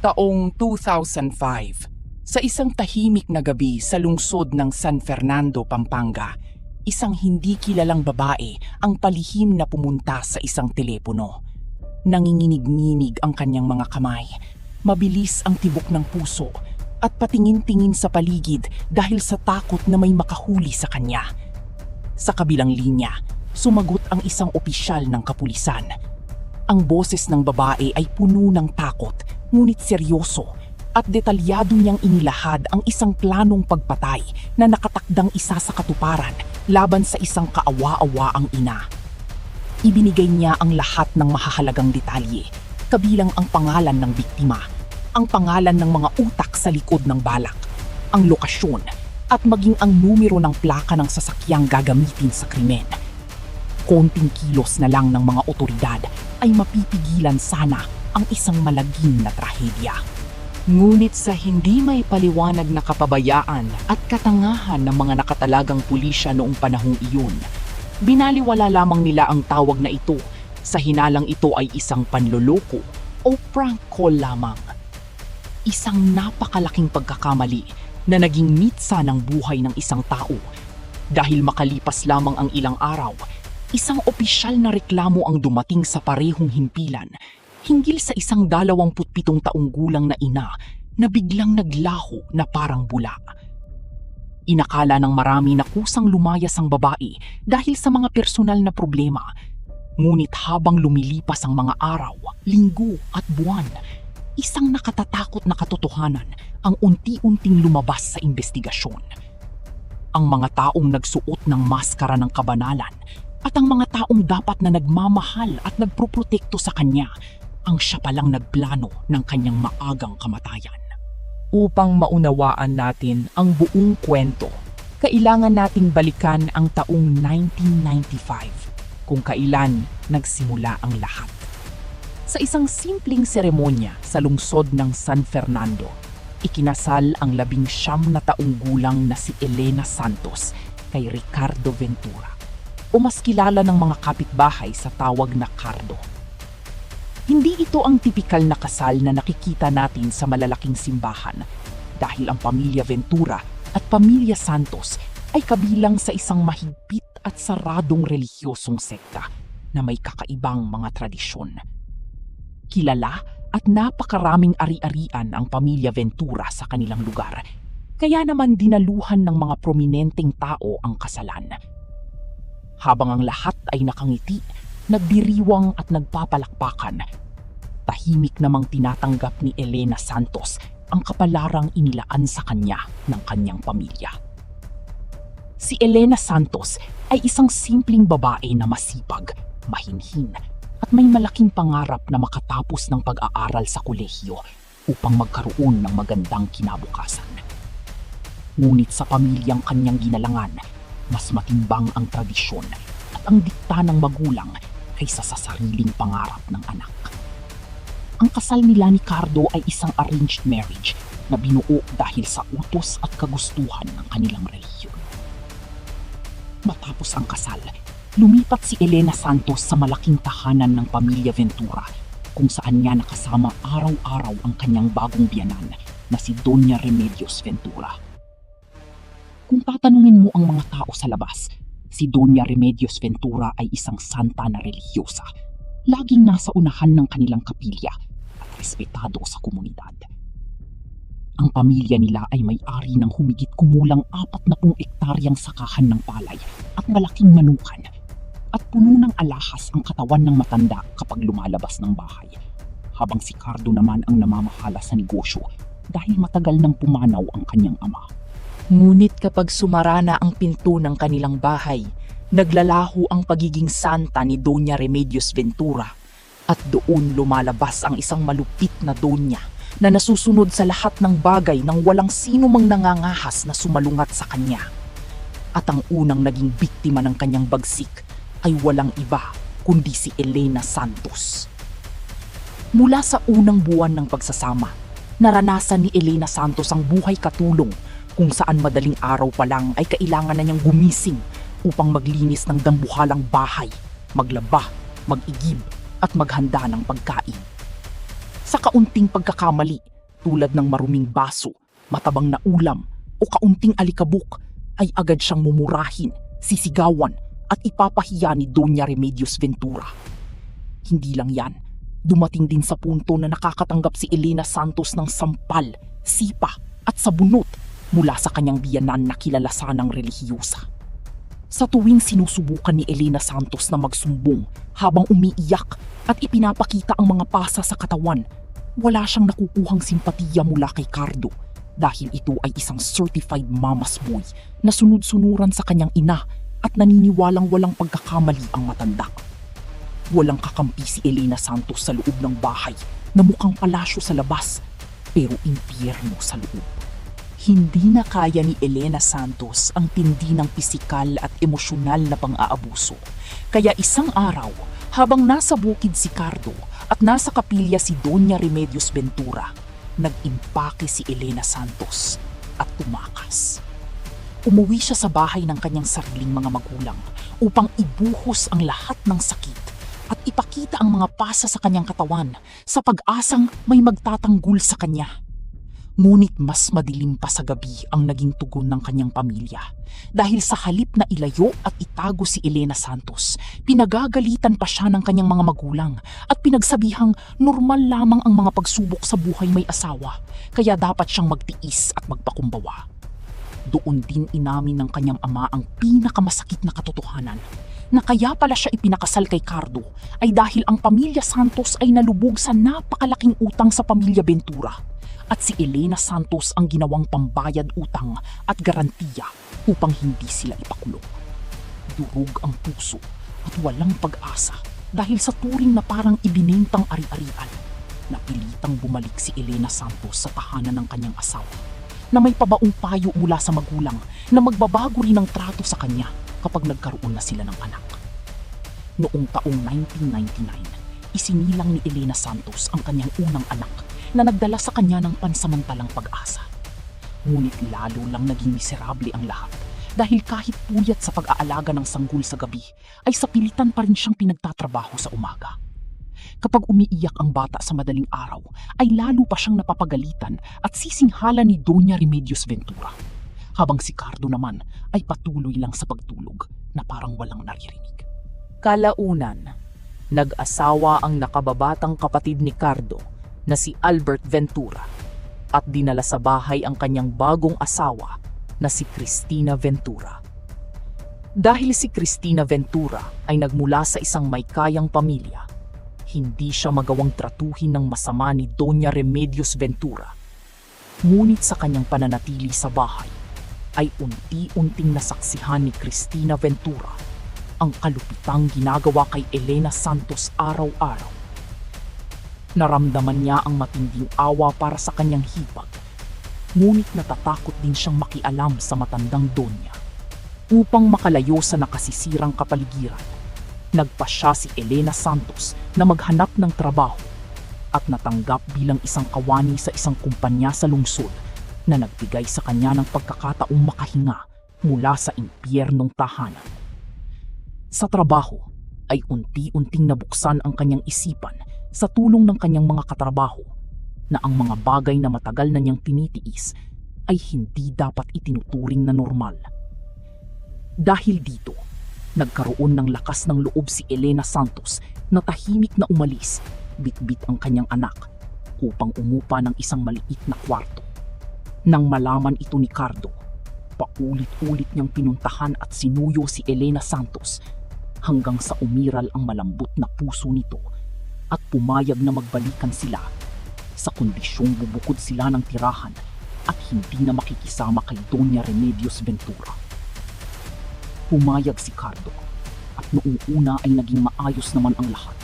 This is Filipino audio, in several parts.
Taong 2005, sa isang tahimik na gabi sa lungsod ng San Fernando, Pampanga, isang hindi kilalang babae ang palihim na pumunta sa isang telepono. Nanginginig-nginig ang kanyang mga kamay, mabilis ang tibok ng puso at patingin-tingin sa paligid dahil sa takot na may makahuli sa kanya. Sa kabilang linya, sumagot ang isang opisyal ng kapulisan. Ang boses ng babae ay puno ng takot, ngunit seryoso, at detalyado niyang inilahad ang isang planong pagpatay na nakatakdang isa sa katuparan laban sa isang kaawa-awaang ina. Ibinigay niya ang lahat ng mahahalagang detalye, kabilang ang pangalan ng biktima, ang pangalan ng mga utak sa likod ng balak, ang lokasyon, at maging ang numero ng plaka ng sasakyang gagamitin sa krimen. Konting kilos na lang ng mga otoridad ay mapipigilan sana ang isang malagim na trahedya. Ngunit sa hindi may paliwanag na kapabayaan at katangahan ng mga nakatalagang pulisya noong panahong iyon, binaliwala lamang nila ang tawag na ito sa hinalang ito ay isang panloloko o prank call lamang. Isang napakalaking pagkakamali na naging mitsa ng buhay ng isang tao dahil makalipas lamang ang ilang araw, isang opisyal na reklamo ang dumating sa parehong himpilan hinggil sa isang 27 taong gulang na ina na biglang naglaho na parang bula. Inakala ng marami na kusang lumayas ang babae dahil sa mga personal na problema. Ngunit habang lumilipas ang mga araw, linggo at buwan, isang nakatatakot na katotohanan ang unti-unting lumabas sa investigasyon. Ang mga taong nagsuot ng maskara ng kabanalan at ang mga taong dapat na nagmamahal at nagproprotekto sa kanya ang siya palang nagplano ng kanyang maagang kamatayan. Upang maunawaan natin ang buong kwento, kailangan nating balikan ang taong 1995 kung kailan nagsimula ang lahat. Sa isang simpleng seremonya sa lungsod ng San Fernando, ikinasal ang 19 na taong gulang na si Elena Santos kay Ricardo Ventura, o mas kilala ng mga kapitbahay sa tawag na Cardo. Hindi ito ang tipikal na kasal na nakikita natin sa malalaking simbahan dahil ang pamilya Ventura at pamilya Santos ay kabilang sa isang mahigpit at saradong relihiyosong sekta na may kakaibang mga tradisyon. Kilala at napakaraming ari-arian ang pamilya Ventura sa kanilang lugar, kaya naman dinaluhan ng mga prominenteng tao ang kasalan. Habang ang lahat ay nakangiti, nagdiriwang at nagpapalakpakan, tahimik namang tinatanggap ni Elena Santos ang kapalarang inilaan sa kanya ng kanyang pamilya. Si Elena Santos ay isang simpleng babae na masipag, mahinhin, at may malaking pangarap na makatapos ng pag-aaral sa kolehiyo upang magkaroon ng magandang kinabukasan. Ngunit sa pamilyang kanyang ginalangan, mas matimbang ang tradisyon at ang dikta ng magulang kaysa sa sariling pangarap ng anak. Ang kasal nila ni Cardo ay isang arranged marriage na binuo dahil sa utos at kagustuhan ng kanilang relihiyon. Matapos ang kasal, lumipat si Elena Santos sa malaking tahanan ng pamilya Ventura kung saan niya nakasama araw-araw ang kanyang bagong biyanan na si Doña Remedios Ventura. Kung tatanungin mo ang mga tao sa labas, si Doña Remedios Ventura ay isang santa na relihiyosa, laging nasa unahan ng kanilang kapilya at respetado sa komunidad. Ang pamilya nila ay may-ari ng humigit kumulang 40 ektaryang sakahan ng palay at malaking manukan, at puno ng alahas ang katawan ng matanda kapag lumalabas ng bahay, habang si Cardo naman ang namamahala sa negosyo dahil matagal nang pumanaw ang kanyang ama. Ngunit kapag sumara na ang pinto ng kanilang bahay, naglalaho ang pagiging santa ni Doña Remedios Ventura, at doon lumalabas ang isang malupit na donya na nasusunod sa lahat ng bagay nang walang sino mang nangangahas na sumalungat sa kanya. At ang unang naging biktima ng kanyang bagsik ay walang iba kundi si Elena Santos. Mula sa unang buwan ng pagsasama, naranasan ni Elena Santos ang buhay katulong kung saan madaling araw pa lang ay kailangan na niyang gumising upang maglinis ng dambuhalang bahay, maglaba, mag-igib at maghanda ng pagkain. Sa kaunting pagkakamali, tulad ng maruming baso, matabang na ulam, o kaunting alikabok, ay agad siyang mumurahin, sisigawan, at ipapahiya ni Doña Remedios Ventura. Hindi lang yan, dumating din sa punto na nakakatanggap si Elena Santos ng sampal, sipa, at sabunot mula sa kanyang biyanan na kilala sanang relihiyosa. Sa tuwing sinusubukan ni Elena Santos na magsumbong habang umiiyak at ipinapakita ang mga pasa sa katawan, wala siyang nakukuhang simpatiya mula kay Cardo dahil ito ay isang certified mama's boy na sunod-sunuran sa kanyang ina at naniniwalang walang pagkakamali ang matanda. Walang kakampi si Elena Santos sa loob ng bahay na mukhang palasyo sa labas pero impyerno sa loob. Hindi na kaya ni Elena Santos ang tindi ng pisikal at emosyonal na pang-aabuso. Kaya isang araw, habang nasa bukid si Cardo at nasa kapilya si Doña Remedios Ventura, nag-impake si Elena Santos at tumakas. Umuwi siya sa bahay ng kanyang sariling mga magulang upang ibuhos ang lahat ng sakit at ipakita ang mga pasa sa kanyang katawan sa pag-asang may magtatanggol sa kanya. Ngunit mas madilim pa sa gabi ang naging tugon ng kanyang pamilya dahil sa halip na ilayo at itago si Elena Santos, pinagagalitan pa siya ng kanyang mga magulang at pinagsabihang normal lamang ang mga pagsubok sa buhay may asawa kaya dapat siyang magtiis at magpakumbawa. Doon din inamin ng kanyang ama ang pinakamasakit na katotohanan na kaya pala siya ipinakasal kay Cardo ay dahil ang pamilya Santos ay nalubog sa napakalaking utang sa pamilya Ventura. At si Elena Santos ang ginawang pambayad utang at garantiya upang hindi sila ipakulong. Durog ang puso at walang pag-asa dahil sa turing na parang ibinentang ari-arian. Napilitang bumalik si Elena Santos sa tahanan ng kanyang asawa na may pabaong payo mula sa magulang na magbabago rin ang trato sa kanya kapag nagkaroon na sila ng anak. Noong taong 1999, isinilang ni Elena Santos ang kanyang unang anak na nagdala sa kanya ng pansamantalang pag-asa. Ngunit lalo lang naging miserable ang lahat dahil kahit puyat sa pag-aalaga ng sanggol sa gabi, ay sa pilitan pa rin siyang pinagtatrabaho sa umaga. Kapag umiiyak ang bata sa madaling araw, ay lalo pa siyang napapagalitan at sisinghala ni Doña Remedios Ventura. Habang si Cardo naman ay patuloy lang sa pagtulog na parang walang naririnig. Kalaunan, nag-asawa ang nakababatang kapatid ni Cardo na si Albert Ventura at dinala sa bahay ang kanyang bagong asawa na si Cristina Ventura. Dahil si Cristina Ventura ay nagmula sa isang may kayang pamilya, hindi siya magawang tratuhin ng masama ni Doña Remedios Ventura. Ngunit sa kanyang pananatili sa bahay, ay unti-unting nasaksihan ni Cristina Ventura ang kalupitang ginagawa kay Elena Santos araw-araw. Naramdaman niya ang matinding awa para sa kanyang hipag, ngunit natatakot din siyang makialam sa matandang Donya. Upang makalayo sa nakasisirang kapaligiran, nagpasya si Elena Santos na maghanap ng trabaho at natanggap bilang isang kawani sa isang kumpanya sa lungsod na nagbigay sa kanya ng pagkakataong makahinga mula sa impyernong tahanan. Sa trabaho ay unti-unting nabuksan ang kanyang isipan sa tulong ng kanyang mga katrabaho na ang mga bagay na matagal na niyang tinitiis ay hindi dapat itinuturing na normal. Dahil dito, nagkaroon ng lakas ng loob si Elena Santos na tahimik na umalis, bitbit ang kanyang anak upang umupa ng isang maliit na kwarto. Nang malaman ito ni Cardo, paulit-ulit niyang pinuntahan at sinuyo si Elena Santos hanggang sa umiral ang malambot na puso nito at pumayag na magbalikan sila sa kondisyong bubukod sila ng tirahan at hindi na makikisama kay Doña Remedios Ventura. Pumayag si Cardo at noong una ay naging maayos naman ang lahat,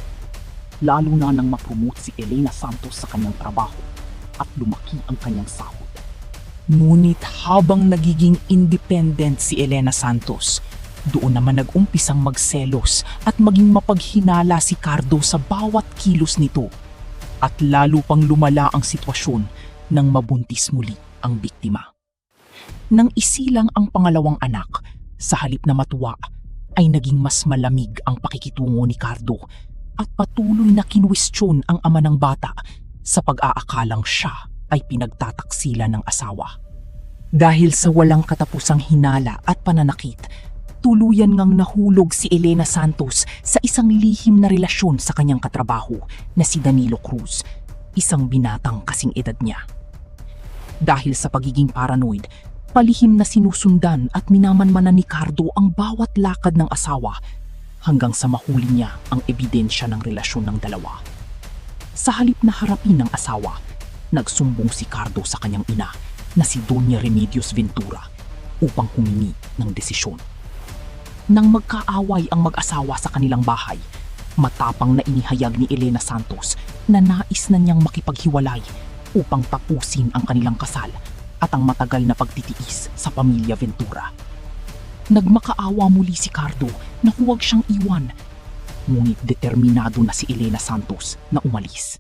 lalo na nang mapromote si Elena Santos sa kanyang trabaho at lumaki ang kanyang sahod. Ngunit habang nagiging independent si Elena Santos, doon naman nag-umpisang magselos at maging mapaghinala si Cardo sa bawat kilos nito at lalo pang lumala ang sitwasyon nang mabuntis muli ang biktima. Nang isilang ang pangalawang anak, sa halip na matuwa ay naging mas malamig ang pakikitungo ni Cardo at patuloy na kinwestiyon ang ama ng bata sa pag-aakalang siya ay pinagtataksilan ng asawa. Dahil sa walang katapusang hinala at pananakit, tuluyan ngang nahulog si Elena Santos sa isang lihim na relasyon sa kanyang katrabaho na si Danilo Cruz, isang binatang kasing edad niya. Dahil sa pagiging paranoid, palihim na sinusundan at minamanmanan ni Cardo ang bawat lakad ng asawa hanggang sa mahuli niya ang ebidensya ng relasyon ng dalawa. Sa halip na harapin ng asawa, nagsumbong si Cardo sa kanyang ina na si Doña Remedios Ventura upang humingi ng desisyon. Nang magkaaway ang mag-asawa sa kanilang bahay, matapang na inihayag ni Elena Santos na nais na niyang makipaghiwalay upang tapusin ang kanilang kasal at ang matagal na pagtitiis sa pamilya Ventura. Nagmakaawa muli si Cardo na huwag siyang iwan, ngunit determinado na si Elena Santos na umalis.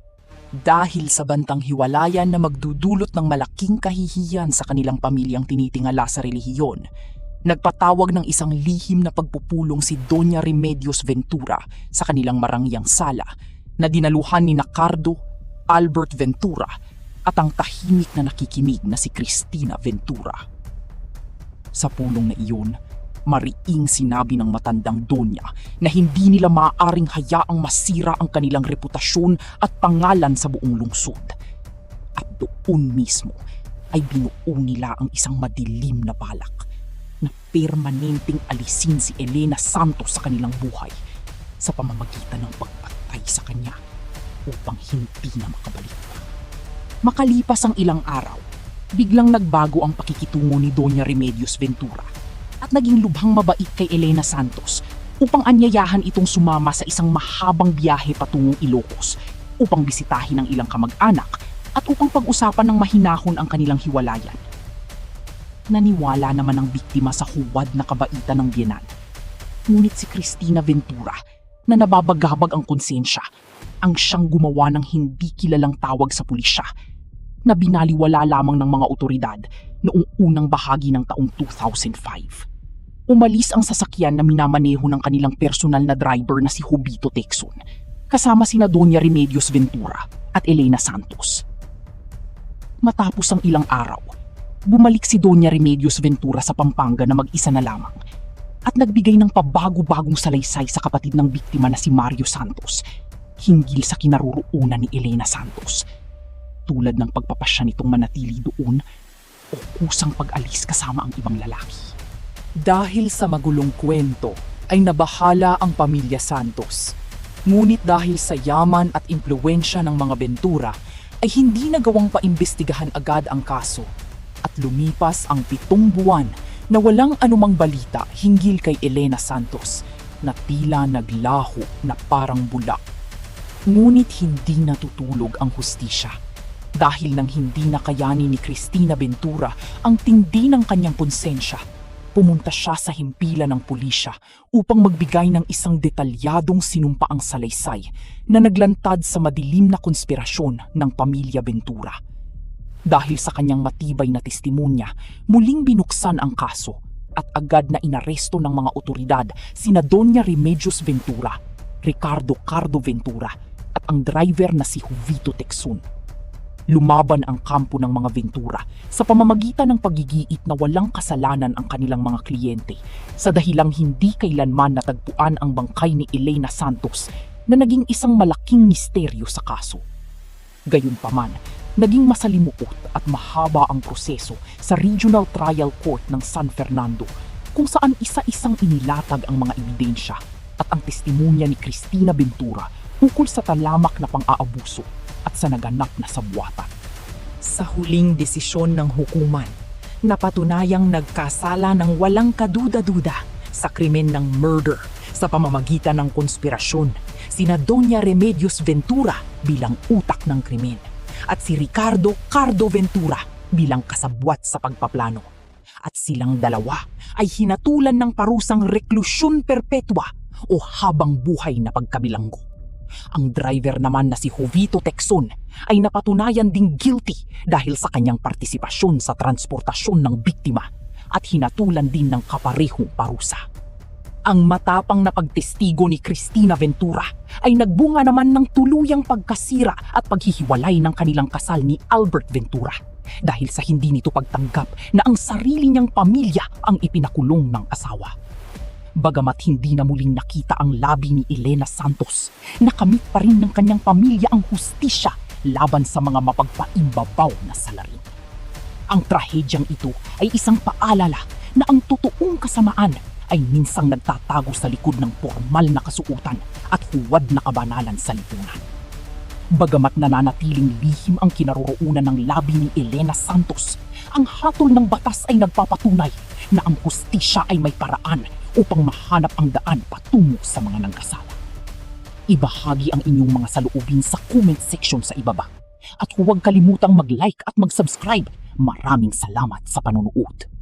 Dahil sa bantang hiwalayan na magdudulot ng malaking kahihiyan sa kanilang pamilyang tinitingala sa relihiyon, nagpatawag ng isang lihim na pagpupulong si Doña Remedios Ventura sa kanilang marangyang sala na dinaluhan ni Cardo, Albert Ventura at ang tahimik na nakikinig na si Cristina Ventura. Sa pulong na iyon, mariing sinabi ng matandang Donya na hindi nila maaaring hayaang masira ang kanilang reputasyon at pangalan sa buong lungsod. At doon mismo ay binuo nila ang isang madilim na balak na permanenteng alisin si Elena Santos sa kanilang buhay sa pamamagitan ng pagpatay sa kanya upang hindi na makabalik pa. Makalipas ang ilang araw, biglang nagbago ang pakikitungo ni Doña Remedios Ventura at naging lubhang mabait kay Elena Santos upang anyayahan itong sumama sa isang mahabang biyahe patungong Ilocos upang bisitahin ang ilang kamag-anak at upang pag-usapan ng mahinahon ang kanilang hiwalayan. Naniwala naman ang biktima sa huwad na kabaitan ng biyenan. Ngunit si Cristina Ventura, na nababagabag ang konsensya, ang siyang gumawa ng hindi kilalang tawag sa pulisya na binaliwala lamang ng mga otoridad noong unang bahagi ng taong 2005. Umalis ang sasakyan na minamaneho ng kanilang personal na driver na si Jovito Tecson, kasama sina Doña Remedios Ventura at Elena Santos. Matapos ang ilang araw, bumalik si Doña Remedios Ventura sa Pampanga na mag-isa na lamang at nagbigay ng pabago-bagong salaysay sa kapatid ng biktima na si Mario Santos hinggil sa kinaroroonan ni Elena Santos, tulad ng pagpapasya nitong manatili doon o kusang pag-alis kasama ang ibang lalaki. Dahil sa magulong kwento ay nabahala ang pamilya Santos. Ngunit dahil sa yaman at impluwensya ng mga Ventura ay hindi nagawang paimbestigahan agad ang kaso at lumipas ang 7 buwan na walang anumang balita hinggil kay Elena Santos na tila naglaho na parang bulak. Ngunit hindi natutulog ang hustisya. Dahil nang hindi nakayani ni Cristina Ventura ang tindi ng kanyang konsensya, pumunta siya sa himpilan ng pulisya upang magbigay ng isang detalyadong sinumpaang salaysay na naglantad sa madilim na konspirasyon ng pamilya Ventura. Dahil sa kanyang matibay na testimonya, muling binuksan ang kaso at agad na inaresto ng mga otoridad sina Doña Remedios Ventura, Ricardo Cardo Ventura at ang driver na si Jovito Tecson. Lumaban ang kampo ng mga Ventura sa pamamagitan ng paggigiit na walang kasalanan ang kanilang mga kliyente sa dahilang hindi kailanman natagpuan ang bangkay ni Elena Santos na naging isang malaking misteryo sa kaso. Gayunpaman, naging masalimuot at mahaba ang proseso sa Regional Trial Court ng San Fernando kung saan isa-isang inilatag ang mga ebidensya at ang testimonya ni Cristina Ventura ukol sa talamak na pang-aabuso at sa naganap na sabwatan. Sa huling desisyon ng hukuman, napatunayang nagkasala ng walang kaduda-duda sa krimen ng murder sa pamamagitan ng konspirasyon sina Doña Remedios Ventura bilang utak ng krimen at si Ricardo Cardo Ventura bilang kasabwat sa pagpaplano. At silang dalawa ay hinatulan ng parusang reklusyon perpetua o habang buhay na pagkabilanggo. Ang driver naman na si Jovito Tecson ay napatunayan ding guilty dahil sa kanyang partisipasyon sa transportasyon ng biktima at hinatulan din ng kaparehong parusa. Ang matapang na pagtestigo ni Cristina Ventura ay nagbunga naman ng tuluyang pagkasira at paghihiwalay ng kanilang kasal ni Albert Ventura dahil sa hindi nito pagtanggap na ang sarili niyang pamilya ang ipinakulong ng asawa. Bagamat hindi na muling nakita ang labi ni Elena Santos, nakamit pa rin ng kanyang pamilya ang hustisya laban sa mga mapagpaimbabaw na salarin. Ang trahedyang ito ay isang paalala na ang totoong kasamaan ay minsang nagtatago sa likod ng formal na kasuotan at huwad na kabanalan sa lipunan. Bagamat nananatiling lihim ang kinaroroonan ng labi ni Elena Santos, ang hatol ng batas ay nagpapatunay na ang hustisya ay may paraan upang mahanap ang daan patungo sa mga nangkasala. Ibahagi ang inyong mga saloobin sa comment section sa ibaba. At huwag kalimutang mag-like at mag-subscribe. Maraming salamat sa panonood.